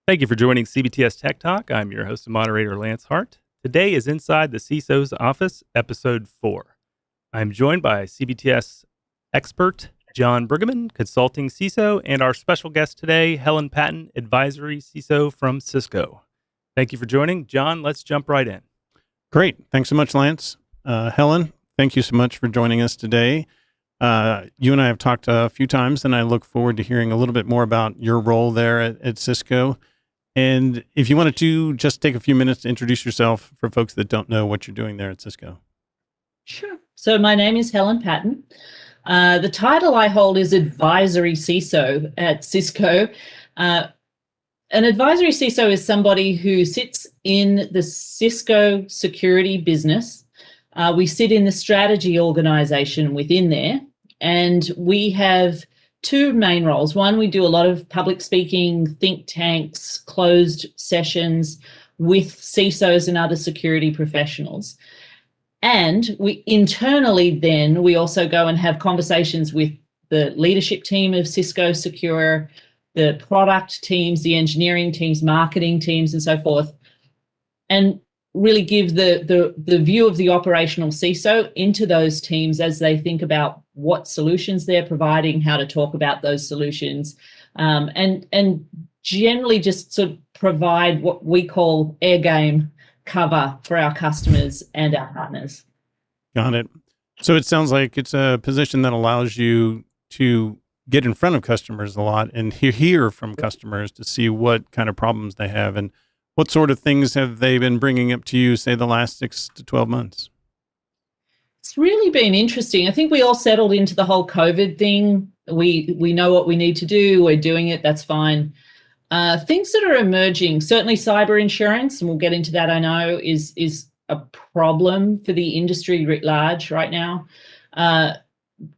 Thank you for joining CBTS Tech Talk. I'm your host and moderator, Lance Hart. Today is Inside the CISO's Office, Episode 4. I'm joined by CBTS expert John Bruggeman, consulting CISO, and our special guest today, Helen Patton, advisory CISO from Cisco. Thank you for joining. John, let's jump right in. Great. Thanks so much, Lance. Helen, thank you so much for joining us today. You and I have talked a few times, and I look forward to hearing a little bit more about your role there at Cisco. And if you wanted to just take a few minutes to introduce yourself for folks that don't know what you're doing there at Cisco. Sure. So my name is Helen Patton. The title I hold is advisory CISO at Cisco. An advisory CISO is somebody who sits in the Cisco security business. We sit in the strategy organization within there, and we have two main roles. One, we do a lot of public speaking, think tanks, closed sessions with CISOs and other security professionals. And we internally then, we also go and have conversations with the leadership team of Cisco Secure, the product teams, the engineering teams, marketing teams, and so forth, and really give the view of the operational CISO into those teams as they think about what solutions they're providing, how to talk about those solutions, and generally just sort of provide what we call air game cover for our customers and our partners. Got it. So it sounds like it's a position that allows you to get in front of customers a lot and hear from customers to see what kind of problems they have. And what sort of things have they been bringing up to you, say, the last 6 to 12 months? It's really been interesting. I think we all settled into the whole COVID thing. We know what we need to do. We're doing it. That's fine. Things that are emerging, certainly cyber insurance, and we'll get into that, I know, is a problem for the industry writ large right now.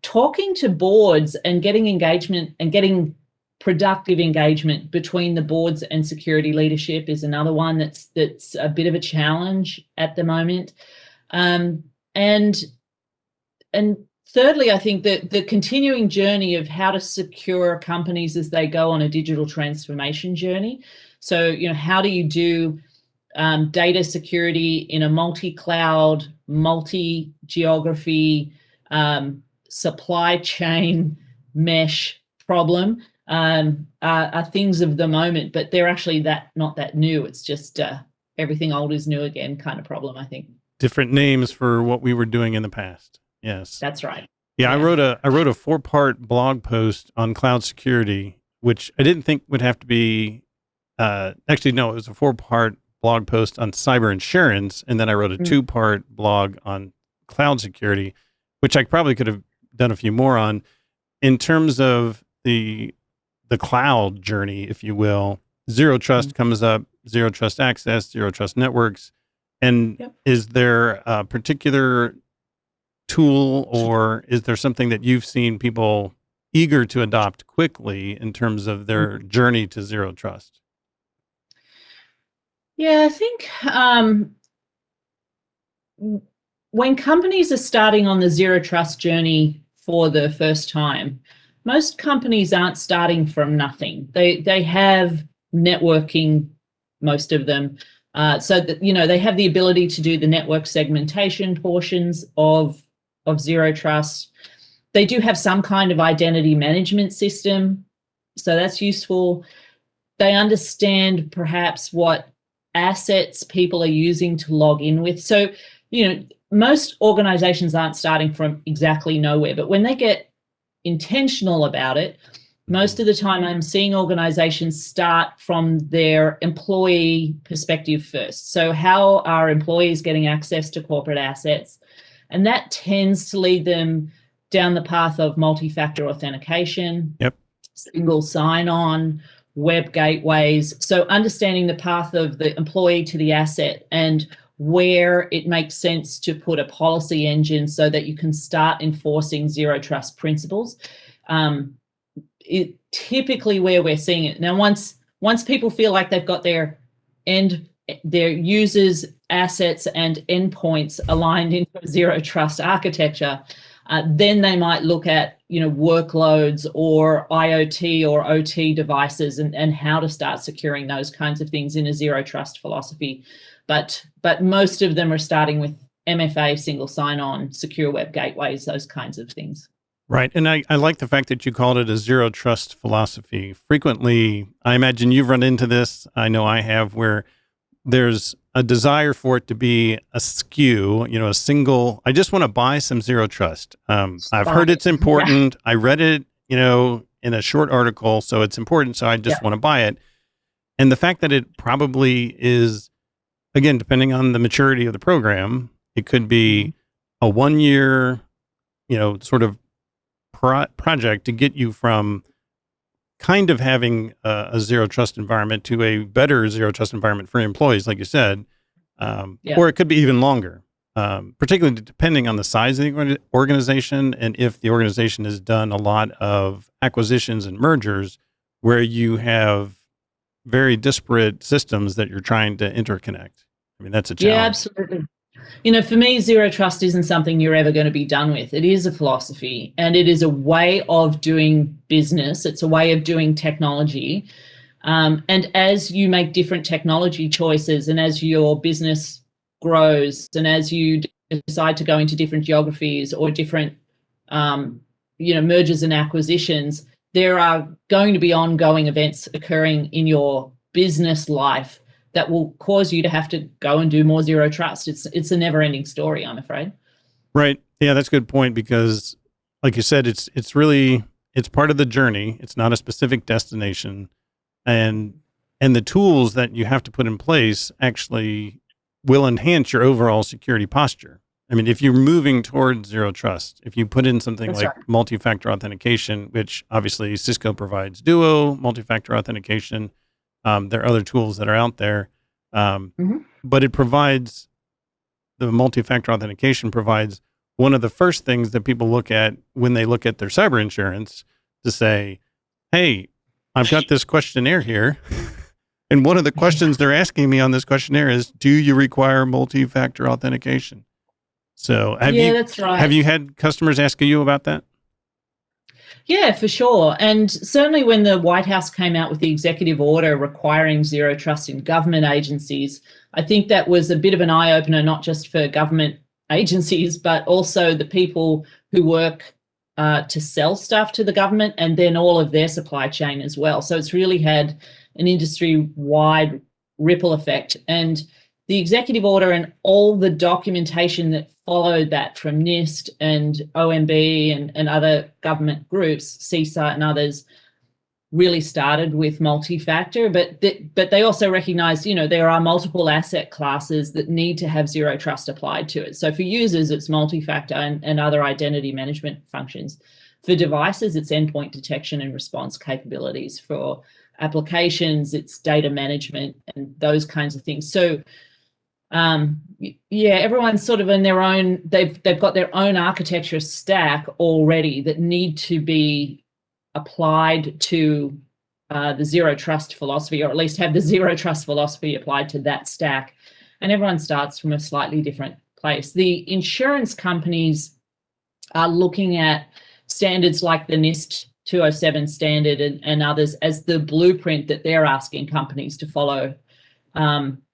Talking to boards and getting engagement and getting productive engagement between the boards and security leadership is another one that's a bit of a challenge at the moment. And thirdly, I think that the continuing journey of how to secure companies as they go on a digital transformation journey. So, how do you do data security in a multi-cloud, multi-geography, supply chain mesh problem? Are things of the moment, but they're actually not that new. It's just everything old is new again kind of problem, I think. Different names for what we were doing in the past. Yes, that's right. Yeah, I wrote a 4-part blog post on cloud security, which I didn't think would have to be. Actually, no, it was a 4-part blog post on cyber insurance, and then I wrote a 2-part blog on cloud security, which I probably could have done a few more on. In terms of the cloud journey, if you will, zero trust comes up, zero trust access, zero trust networks. And is there a particular tool, or is there something that you've seen people eager to adopt quickly in terms of their journey to zero trust? Yeah, I think when companies are starting on the zero trust journey for the first time, most companies aren't starting from nothing. They have networking, most of them, so that they have the ability to do the network segmentation portions of zero trust. They do have some kind of identity management system, so that's useful. They understand perhaps what assets people are using to log in with. So, most organizations aren't starting from exactly nowhere, but when they get intentional about it, most of the time I'm seeing organizations start from their employee perspective first. So how are employees getting access to corporate assets? And that tends to lead them down the path of multi-factor authentication, single sign-on, web gateways. So understanding the path of the employee to the asset and where it makes sense to put a policy engine so that you can start enforcing zero trust principles. Typically where we're seeing it. Now, once once people feel like they've got their users, assets, and endpoints aligned into a zero trust architecture, then they might look at workloads or IoT or OT devices and how to start securing those kinds of things in a zero trust philosophy. But most of them are starting with MFA, single sign-on, secure web gateways, those kinds of things. Right. And I like the fact that you called it a zero trust philosophy. Frequently, I imagine you've run into this, I know I have, where there's a desire for it to be a SKU, a single, I just want to buy some zero trust. I've heard it's important. Yeah. I read it, in a short article, so it's important, so I just want to buy it. And the fact that it probably is, again, depending on the maturity of the program, it could be a 1 year, sort of project to get you from kind of having a zero trust environment to a better zero trust environment for employees, like you said, or it could be even longer, particularly depending on the size of the organization and if the organization has done a lot of acquisitions and mergers where you have very disparate systems that you're trying to interconnect. I mean, that's a challenge. Yeah, absolutely. For me, zero trust isn't something you're ever going to be done with. It is a philosophy, and it is a way of doing business. It's a way of doing technology. And as you make different technology choices, and as your business grows, and as you decide to go into different geographies or different, mergers and acquisitions, there are going to be ongoing events occurring in your business life that will cause you to have to go and do more zero trust. It's a never-ending story, I'm afraid. Right. Yeah, that's a good point, because like you said, it's part of the journey. It's not a specific destination. And the tools that you have to put in place actually will enhance your overall security posture. I mean, if you're moving towards zero trust, if you put in something like multi-factor authentication, which obviously Cisco provides Duo, multi-factor authentication, there are other tools that are out there, but it provides, the multi-factor authentication provides one of the first things that people look at when they look at their cyber insurance to say, hey, I've got this questionnaire here. And one of the questions they're asking me on this questionnaire is, do you require multi-factor authentication? So that's right. Have you had customers asking you about that? Yeah, for sure. And certainly when the White House came out with the executive order requiring zero trust in government agencies, I think that was a bit of an eye-opener, not just for government agencies, but also the people who work to sell stuff to the government and then all of their supply chain as well. So it's really had an industry-wide ripple effect. And the executive order and all the documentation that followed that from NIST and OMB and other government groups, CISA and others, really started with multi-factor, but they also recognized, there are multiple asset classes that need to have zero trust applied to it. So for users, it's multi-factor and other identity management functions. For devices, it's endpoint detection and response capabilities. For applications, it's data management and those kinds of things. So everyone's sort of in their own, they've got their own architecture stack already that need to be applied to the zero trust philosophy, or at least have the zero trust philosophy applied to that stack. And everyone starts from a slightly different place. The insurance companies are looking at standards like the NIST 207 standard and others as the blueprint that they're asking companies to follow.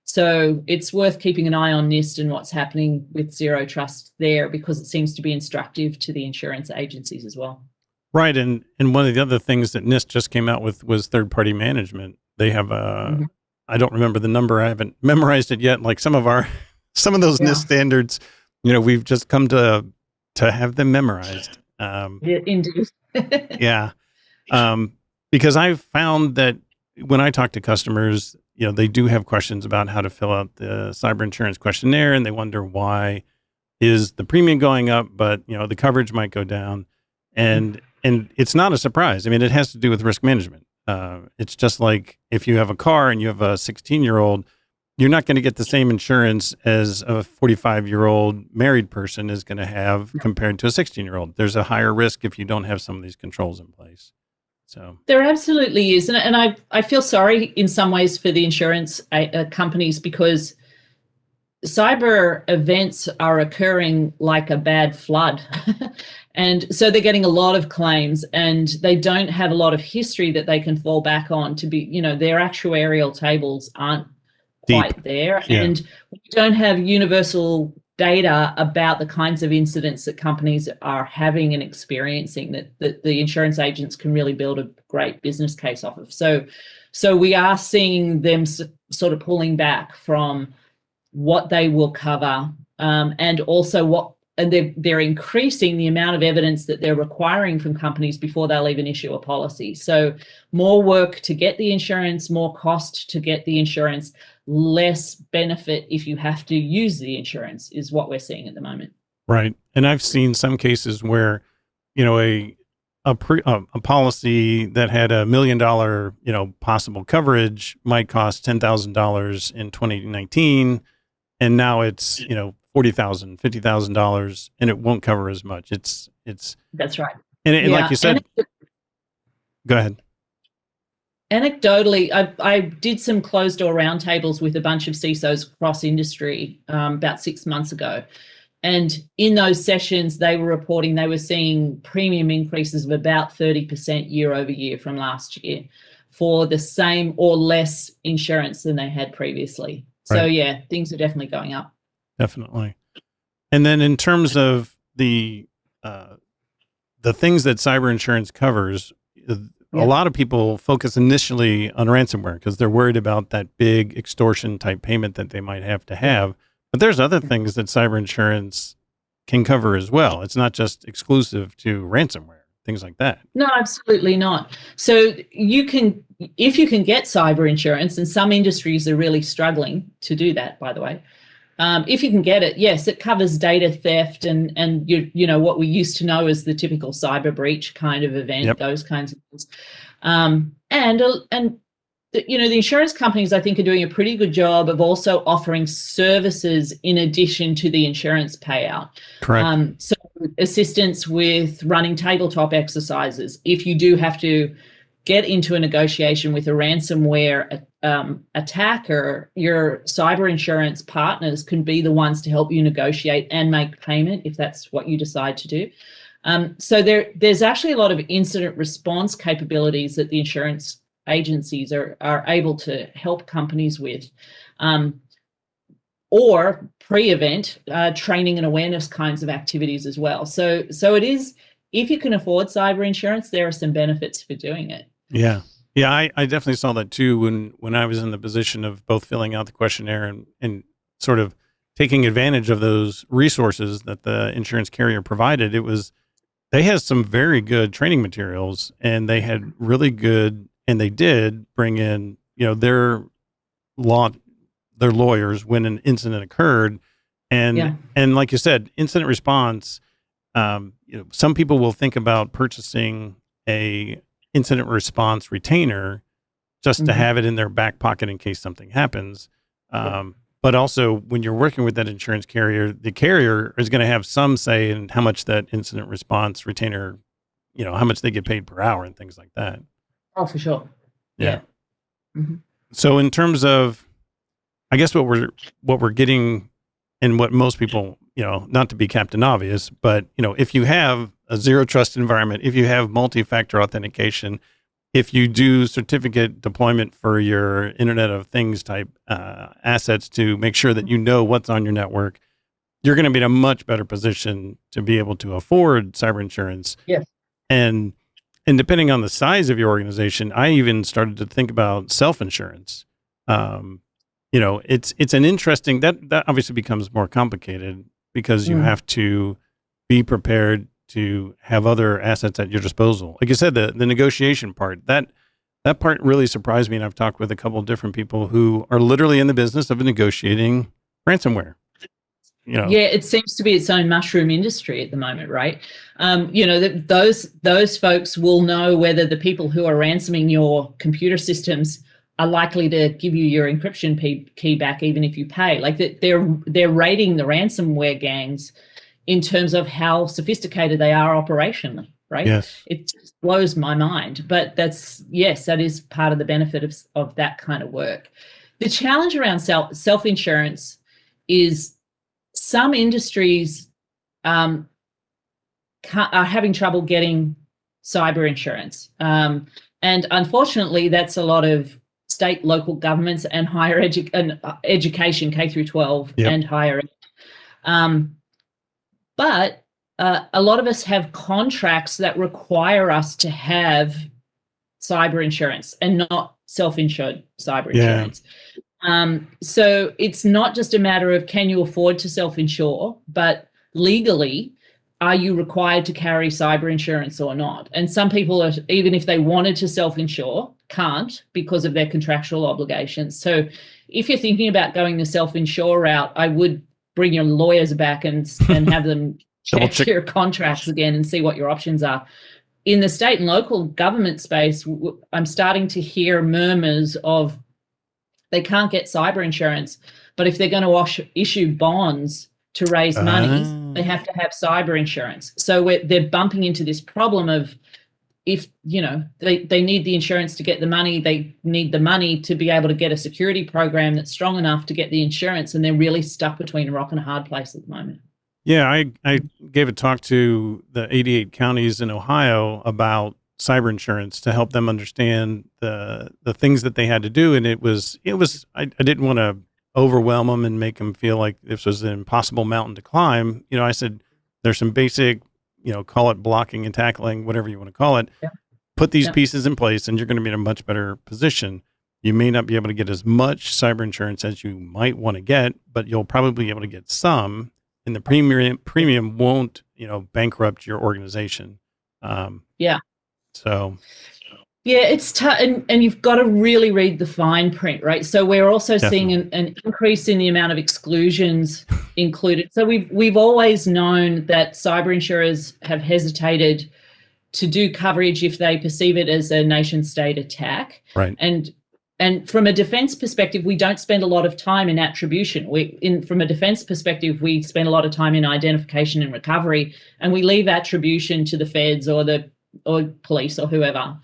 So it's worth keeping an eye on NIST and what's happening with zero trust there, because it seems to be instructive to the insurance agencies as well. Right. And one of the other things that NIST just came out with was third-party management. They have I don't remember the number. I haven't memorized it yet. Like some of those NIST standards, we've just come to have them memorized. Indeed. Yeah. Because I've found that when I talk to customers, they do have questions about how to fill out the cyber insurance questionnaire, and they wonder why is the premium going up, but the coverage might go down. And it's not a surprise. I mean, it has to do with risk management. It's just like if you have a car and you have a 16-year-old, you're not going to get the same insurance as a 45-year-old married person is going to have compared to a 16-year-old. There's a higher risk if you don't have some of these controls in place. So there absolutely is. And I feel sorry in some ways for the insurance companies, because cyber events are occurring like a bad flood. And so they're getting a lot of claims, and they don't have a lot of history that they can fall back on to be, their actuarial tables aren't quite there. Yeah. And we don't have universal data about the kinds of incidents that companies are having and experiencing that the insurance agents can really build a great business case off of. So we are seeing them sort of pulling back from what they will cover, and also they're increasing the amount of evidence that they're requiring from companies before they'll even issue a policy. So more work to get the insurance, more cost to get the insurance, less benefit if you have to use the insurance, is what we're seeing at the moment. Right. And I've seen some cases where, a policy that had $1 million, possible coverage might cost $10,000 in 2019. And now it's, $40,000, $50,000, and it won't cover as much. It's That's right. And like you said, go ahead. Anecdotally, I did some closed door roundtables with a bunch of CISOs across industry about 6 months ago. And in those sessions, they were reporting they were seeing premium increases of about 30% year over year from last year for the same or less insurance than they had previously. So, Right. yeah, things are definitely going up. Definitely. And then in terms of the things that cyber insurance covers, a lot of people focus initially on ransomware because they're worried about that big extortion type payment that they might have to have. But there's other things that cyber insurance can cover as well. It's not just exclusive to ransomware, things like that. No, absolutely not. So if you can get cyber insurance, and some industries are really struggling to do that, by the way. If you can get it, yes, it covers data theft and what we used to know as the typical cyber breach kind of event, those kinds of things. The insurance companies, I think, are doing a pretty good job of also offering services in addition to the insurance payout. Correct. So assistance with running tabletop exercises. If you do have to get into a negotiation with a ransomware attacker, your cyber insurance partners can be the ones to help you negotiate and make payment if that's what you decide to do. So there's actually a lot of incident response capabilities that the insurance agencies are able to help companies with, or pre-event training and awareness kinds of activities as well. So it is, if you can afford cyber insurance, there are some benefits for doing it. Yeah. Yeah, I definitely saw that too when I was in the position of both filling out the questionnaire and sort of taking advantage of those resources that the insurance carrier provided. They had some very good training materials, and they had really good, and they did bring in, their lawyers when an incident occurred. And like you said, incident response, some people will think about purchasing a incident response retainer just to have it in their back pocket in case something happens. But also when you're working with that insurance carrier, the carrier is going to have some say in how much that incident response retainer, how much they get paid per hour and things like that. Oh, for sure. Yeah. Mm-hmm. So in terms of, I guess what we're getting, and what most people, not to be Captain Obvious, but, if you have a zero trust environment, if you have multi-factor authentication, if you do certificate deployment for your Internet of Things type assets to make sure that you know what's on your network, you're going to be in a much better position to be able to afford cyber insurance. Yes. And depending on the size of your organization, I even started to think about self-insurance. It's an interesting, that obviously becomes more complicated because you have to be prepared to have other assets at your disposal. Like you said, the negotiation part, that part really surprised me. And I've talked with a couple of different people who are literally in the business of negotiating ransomware. Yeah, it seems to be its own mushroom industry at the moment, right? Those folks will know whether the people who are ransoming your computer systems are likely to give you your encryption key back, even if you pay. Like they're rating the ransomware gangs in terms of how sophisticated they are operationally, right? Yes. blows my mind. But that is part of the benefit of that kind of work. The challenge around self-insurance is some industries are having trouble getting cyber insurance. And unfortunately, that's a lot of state, local governments and higher education, K through 12 and higher ed. But a lot of us have contracts that require us to have cyber insurance and not self-insured cyber insurance. So it's not just a matter of can you afford to self-insure, but legally, are you required to carry cyber insurance or not? And some people, even if they wanted to self-insure, can't because of their contractual obligations. So if you're thinking about going the self-insure route, I would bring your lawyers back and have them check your contracts again and see what your options are. In the state and local government space, I'm starting to hear murmurs of they can't get cyber insurance, but if they're going to issue bonds to raise money, they have to have cyber insurance. So they're bumping into this problem of if, they need the insurance to get the money, they need the money to be able to get a security program that's strong enough to get the insurance, and they're really stuck between a rock and a hard place at the moment. Yeah, I gave a talk to the 88 counties in Ohio about cyber insurance to help them understand the things that they had to do. And I didn't want to overwhelm them and make them feel like this was an impossible mountain to climb. I said, there's some basic, call it blocking and tackling, whatever you want to call it. Yeah. Put these pieces in place and you're going to be in a much better position. You may not be able to get as much cyber insurance as you might want to get, but you'll probably be able to get some, and the premium won't, bankrupt your organization. So, yeah, it's tough, and you've got to really read the fine print, right? So we're also seeing an increase in the amount of exclusions included. So we've always known that cyber insurers have hesitated to do coverage if they perceive it as a nation state attack, right? And from a defense perspective, we don't spend a lot of time in attribution. From a defense perspective, we spend a lot of time in identification and recovery, and we leave attribution to the feds or police or whoever.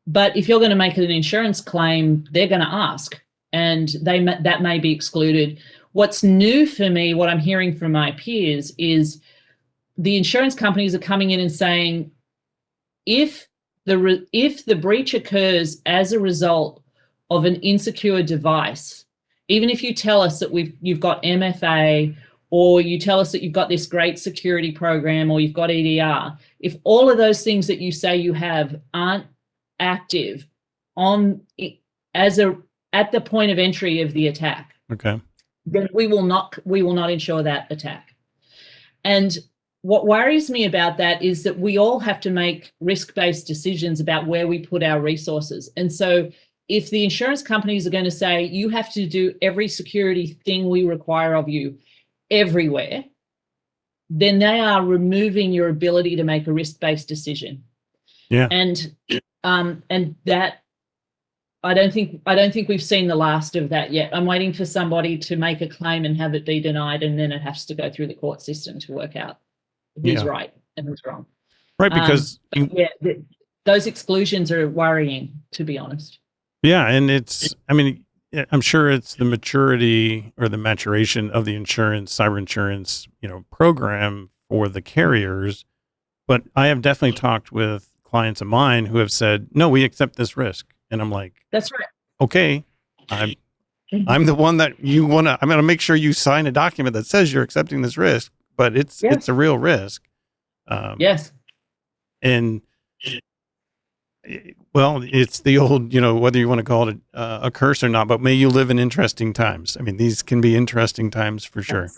But if you're going to make an insurance claim, they're going to ask, and that may be excluded. What's new for me, what I'm hearing from my peers, is the insurance companies are coming in and saying, if the breach occurs as a result of an insecure device, even if you tell us that you've got MFA, or you tell us that you've got this great security program, or you've got EDR, if all of those things that you say you have aren't active at the point of entry of the attack, okay, then we will not insure that attack. And what worries me about that is that we all have to make risk-based decisions about where we put our resources. And so if the insurance companies are going to say, you have to do every security thing we require of you everywhere, then they are removing your ability to make a risk-based decision. Yeah. And that, I don't think we've seen the last of that yet. I'm waiting for somebody to make a claim and have it be denied, and then it has to go through the court system to work out who's right and who's wrong. Right, because those exclusions are worrying, to be honest. Yeah, and I'm sure it's the maturity or the maturation of the cyber insurance, program for the carriers. But I have definitely talked with clients of mine who have said, no, we accept this risk. And I'm like, that's right. Okay, I'm the one that I'm going to make sure you sign a document that says you're accepting this risk, but it's a real risk. Yes. And well, it's the old, whether you want to call it a curse or not, but may you live in interesting times. I mean, these can be interesting times for sure.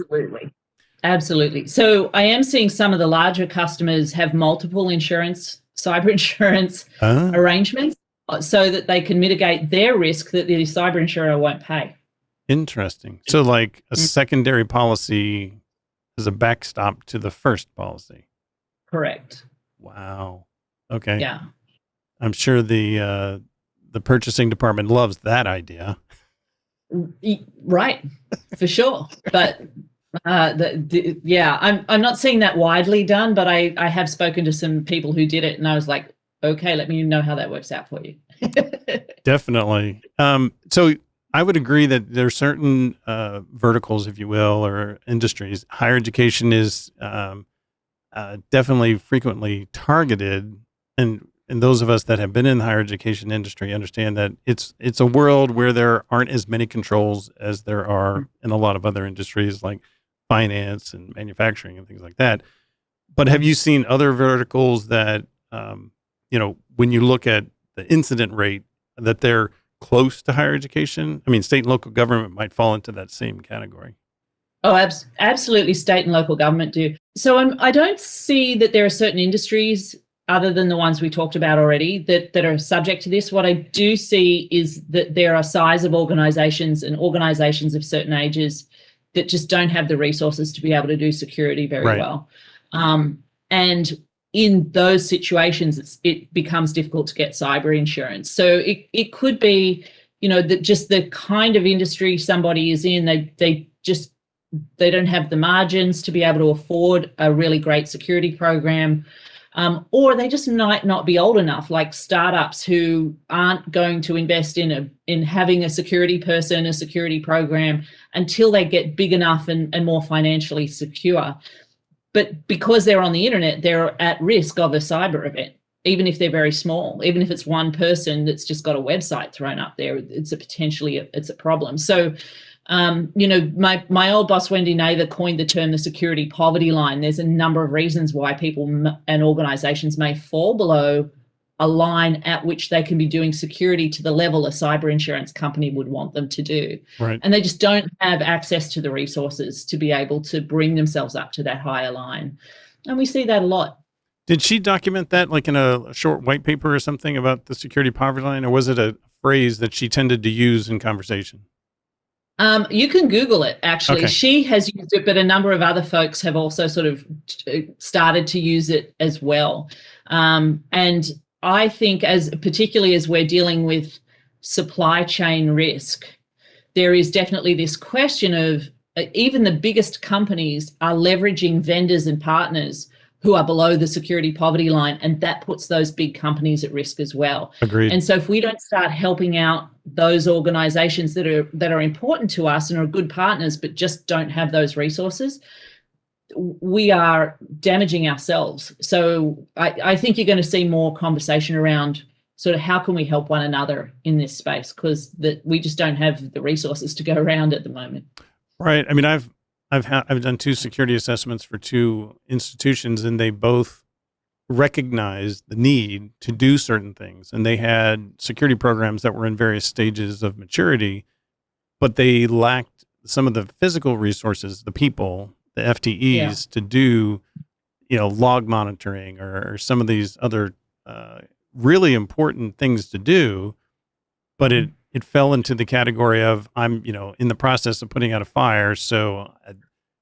Absolutely. So I am seeing some of the larger customers have multiple cyber insurance arrangements so that they can mitigate their risk that the cyber insurer won't pay. Interesting. So like a secondary policy is a backstop to the first policy. Correct. Wow. Okay. Yeah. I'm sure the purchasing department loves that idea. Right, for sure. But I'm not seeing that widely done. But I have spoken to some people who did it, and I was like, okay, let me know how that works out for you. Definitely. So I would agree that there are certain verticals, if you will, or industries. Higher education is definitely frequently targeted, and those of us that have been in the higher education industry understand that it's a world where there aren't as many controls as there are in a lot of other industries like finance and manufacturing and things like that. But have you seen other verticals that, when you look at the incident rate, that they're close to higher education? I mean, state and local government might fall into that same category. Oh, absolutely. State and local government do. So I don't see that there are certain industries other than the ones we talked about already that are subject to this. What I do see is that there are size of organizations and organizations of certain ages that just don't have the resources to be able to do security very well. And in those situations, it becomes difficult to get cyber insurance. So it could be, that just the kind of industry somebody is in, they don't have the margins to be able to afford a really great security program, or they just might not be old enough, like startups who aren't going to invest in having a security person, a security program until they get big enough and more financially secure. But because they're on the internet, they're at risk of a cyber event, even if they're very small, even if it's one person that's just got a website thrown up there, it's a problem. So, my old boss, Wendy Nather, coined the term the security poverty line. There's a number of reasons why people and organizations may fall below a line at which they can be doing security to the level a cyber insurance company would want them to do. Right. And they just don't have access to the resources to be able to bring themselves up to that higher line. And we see that a lot. Did she document that like in a short white paper or something about the security poverty line, or was it a phrase that she tended to use in conversation? You can Google it, actually. Okay. She has used it, but a number of other folks have also sort of started to use it as well. And I think particularly as we're dealing with supply chain risk, there is definitely this question of even the biggest companies are leveraging vendors and partners who are below the security poverty line, and that puts those big companies at risk as well. Agreed. And so if we don't start helping out those organizations that are important to us and are good partners but just don't have those resources, we are damaging ourselves. So I think you're going to see more conversation around sort of how can we help one another in this space, because we just don't have the resources to go around at the moment. Right. I mean, I've done 2 security assessments for 2 institutions, and they both recognized the need to do certain things. And they had security programs that were in various stages of maturity, but they lacked some of the physical resources, the people, the FTEs to do, log monitoring or some of these other really important things to do. But it fell into the category of I'm, in the process of putting out a fire. So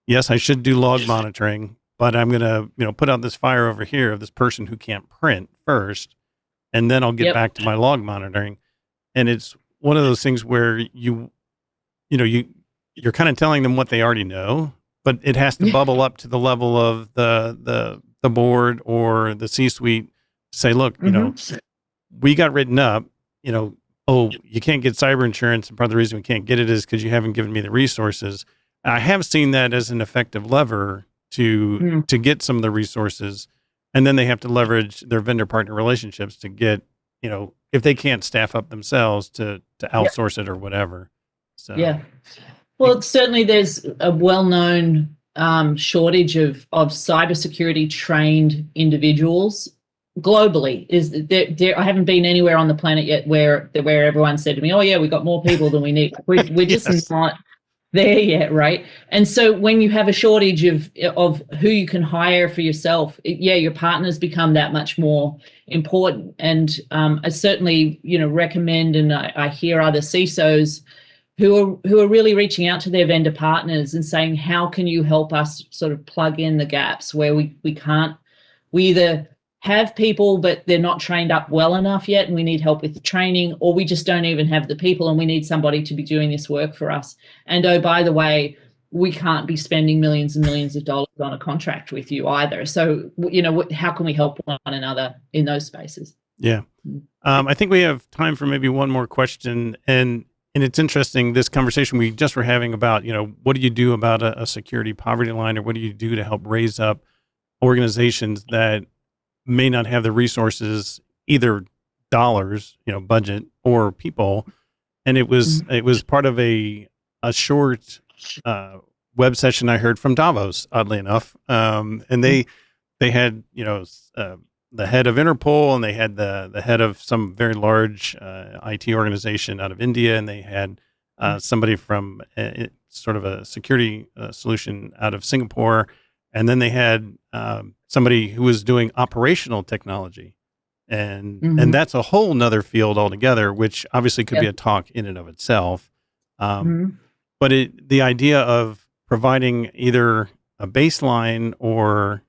yes, I should do log monitoring, but I'm going to, put out this fire over here of this person who can't print first, and then I'll get back to my log monitoring. And it's one of those things where you're kind of telling them what they already know, but it has to bubble up to the level of the board or the C-suite to say, look, we got written up, oh, you can't get cyber insurance, and part of the reason we can't get it is because you haven't given me the resources. I have seen that as an effective lever to get some of the resources, and then they have to leverage their vendor partner relationships to get, if they can't staff up themselves to outsource it or whatever. So well, certainly there's a well-known shortage of cybersecurity trained individuals globally. I haven't been anywhere on the planet yet where everyone said to me, oh yeah, we got more people than we need. We're just not there yet, right? And so when you have a shortage of who you can hire for yourself, your partners become that much more important. And I certainly, recommend, and I hear other CISOs who are really reaching out to their vendor partners and saying, how can you help us sort of plug in the gaps where we either have people, but they're not trained up well enough yet, and we need help with the training, or we just don't even have the people and we need somebody to be doing this work for us. And oh, by the way, we can't be spending millions and millions of dollars on a contract with you either. So, how can we help one another in those spaces? Yeah. I think we have time for maybe one more question. And it's interesting, this conversation we just were having about, what do you do about a security poverty line, or what do you do to help raise up organizations that may not have the resources, either dollars, budget, or people. And it was part of a short web session I heard from Davos, oddly enough. And they had, the head of Interpol, and they had the head of some very large IT organization out of India, and they had somebody from sort of a security solution out of Singapore, and then they had somebody who was doing operational technology, and that's a whole nother field altogether, which obviously could be a talk in and of itself. But the idea of providing either a baseline or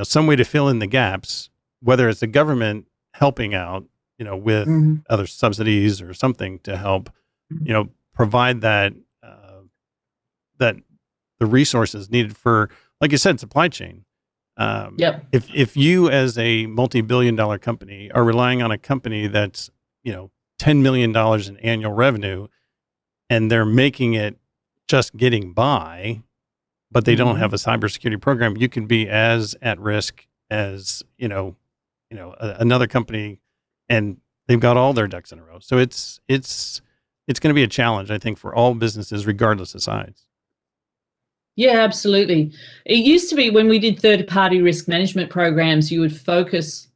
some way to fill in the gaps, whether it's the government helping out, with other subsidies or something to help, provide that that the resources needed for, like you said, supply chain. If you as a multi-billion-dollar company are relying on a company that's $10 million in annual revenue, and they're making it just getting by, but they don't have a cybersecurity program, you can be as at risk as another company, and they've got all their ducks in a row. So it's going to be a challenge, I think, for all businesses, regardless of size. Yeah, absolutely. It used to be when we did third-party risk management programs, you would focus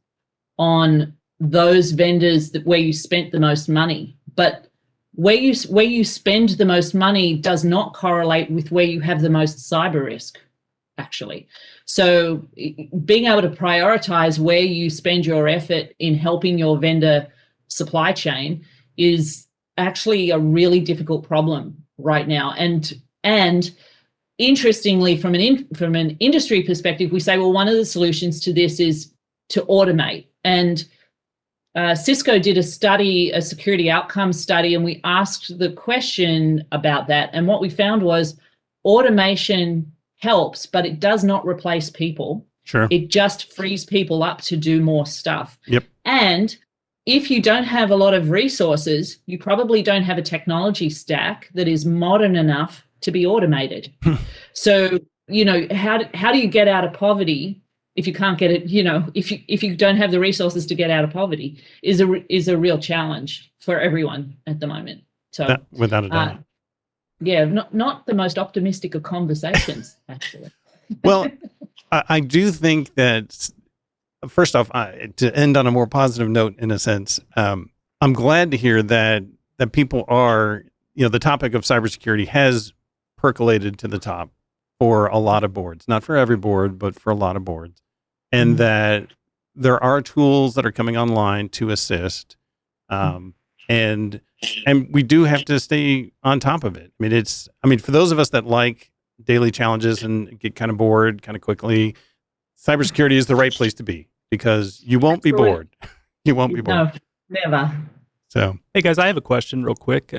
on those vendors where you spent the most money, but where you spend the most money does not correlate with where you have the most cyber risk, actually. So being able to prioritize where you spend your effort in helping your vendor supply chain is actually a really difficult problem right now. And interestingly, from an industry perspective, we say, well, one of the solutions to this is to automate. And Cisco did a security outcome study, and we asked the question about that. And what we found was automation helps, but it does not replace people. Sure. It just frees people up to do more stuff. Yep. And if you don't have a lot of resources, you probably don't have a technology stack that is modern enough to be automated. So, how do you get out of poverty if you can't get it? If you don't have the resources to get out of poverty, is a real challenge for everyone at the moment. So without a doubt. Yeah, not the most optimistic of conversations, actually. Well, I do think that, first off, to end on a more positive note, in a sense, I'm glad to hear that people are, the topic of cybersecurity has percolated to the top for a lot of boards, not for every board, but for a lot of boards, and that there are tools that are coming online to assist, and we do have to stay on top of it. I mean, for those of us that like daily challenges and get kind of bored kind of quickly, cybersecurity is the right place to be, because you won't be bored. You won't be bored. No, never. So, hey guys, I have a question real quick.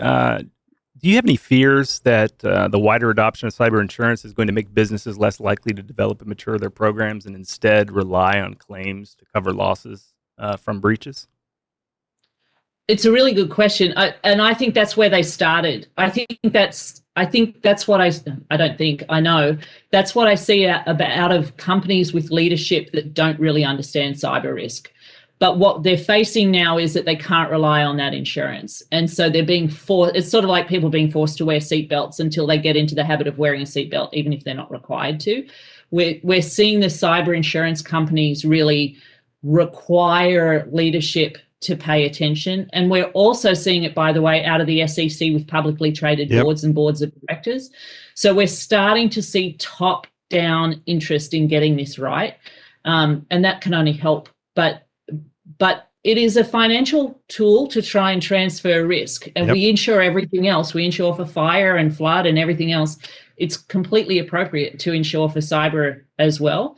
Do you have any fears that the wider adoption of cyber insurance is going to make businesses less likely to develop and mature their programs and instead rely on claims to cover losses from breaches? It's a really good question, and I think that's where they started. I know that's what I see out of companies with leadership that don't really understand cyber risk. But what they're facing now is that they can't rely on that insurance. And so they're being forced. It's sort of like people being forced to wear seatbelts until they get into the habit of wearing a seatbelt, even if they're not required to. We're seeing the cyber insurance companies really require leadership to pay attention. And we're also seeing it, by the way, out of the SEC with publicly traded boards and boards of directors. So we're starting to see top-down interest in getting this right. And that can only help. But it is a financial tool to try and transfer risk. And we insure everything else. We insure for fire and flood and everything else. It's completely appropriate to insure for cyber as well.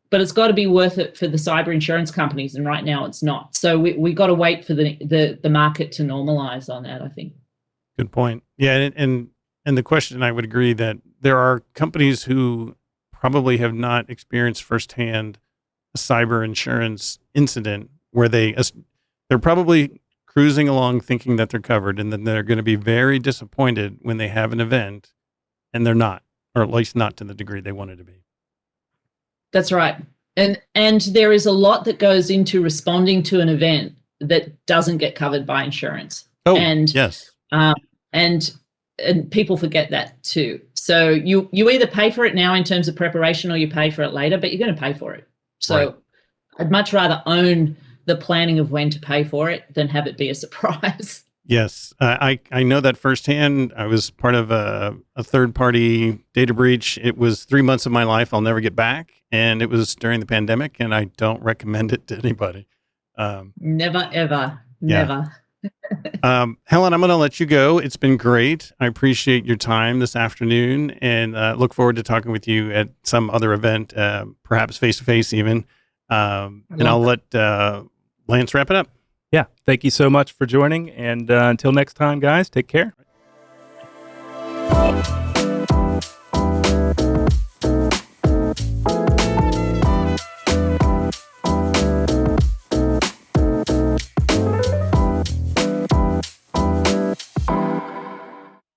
But it's got to be worth it for the cyber insurance companies, and right now it's not. So we got to wait for the market to normalize on that, I think. Good point. Yeah, and the question, I would agree that there are companies who probably have not experienced firsthand a cyber insurance incident where they, they're probably cruising along thinking that they're covered, and then they're going to be very disappointed when they have an event and they're not, or at least not to the degree they wanted to be. That's right. And there is a lot that goes into responding to an event that doesn't get covered by insurance. Oh, and yes. And people forget that too. So you either pay for it now in terms of preparation, or you pay for it later, but you're going to pay for it. So Right. I'd much rather own the planning of when to pay for it than have it be a surprise. Yes, I know that firsthand. I was part of a third-party data breach. It was 3 months of my life I'll never get back, and it was during the pandemic, and I don't recommend it to anybody. Never, ever, Yeah. never. Helen, I'm going to let you go. It's been great. I appreciate your time this afternoon, and look forward to talking with you at some other event, perhaps face-to-face even. And I'll let Lance wrap it up. Yeah. Thank you so much for joining. And until next time, guys, take care.